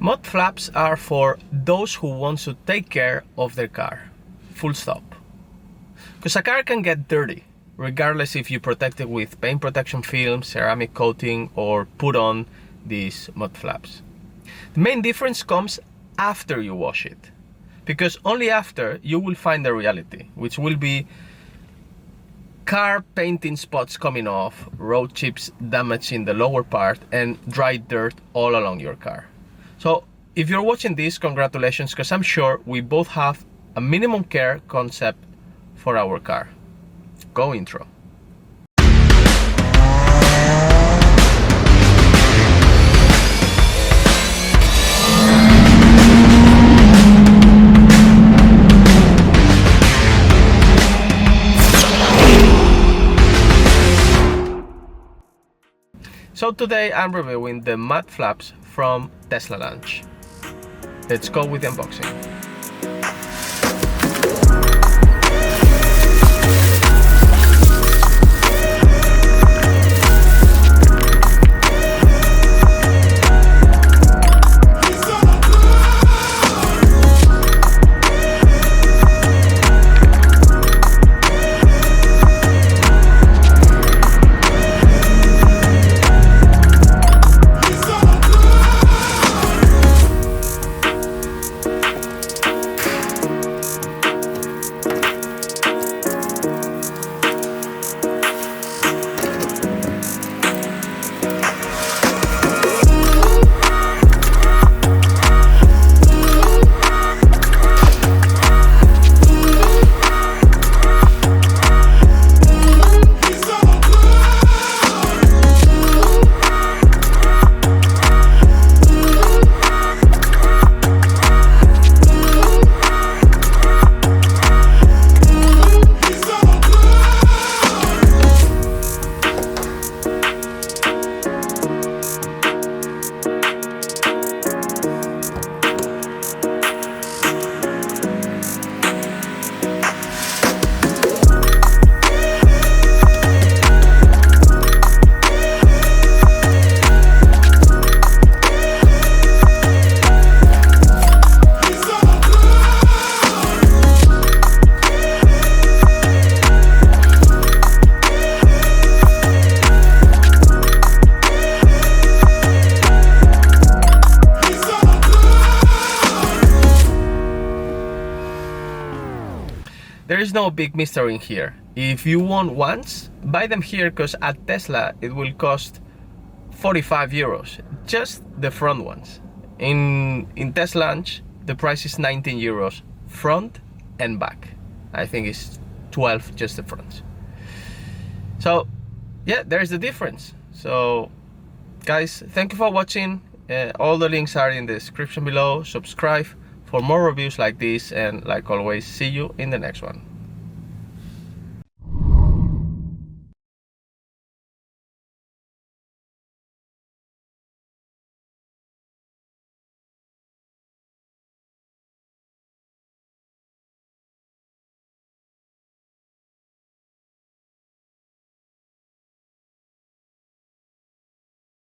Mud flaps are for those who want to take care of their car, full stop. Because a car can get dirty, regardless if you protect it with paint protection film, ceramic coating, or put on these mud flaps. The main difference comes after you wash it, because only after you will find the reality, which will be car painting spots coming off, road chips damaging the lower part, and dry dirt all along your car. So if you're watching this, congratulations, because I'm sure we both have a minimum care concept for our car. Go intro. So today I'm reviewing the mud flaps from TESLAUNCH. Let's go with the unboxing. There is no big mystery in here. If you want ones, buy them here, because at Tesla it will cost 45 euros, just the front ones. In TESLAUNCH the price is 19 euros, front and back. I think it's 12 just the front. So yeah, there's the difference. So guys, thank you for watching. All the links are in the description below. Subscribe for more reviews like this, and like always, see you in the next one.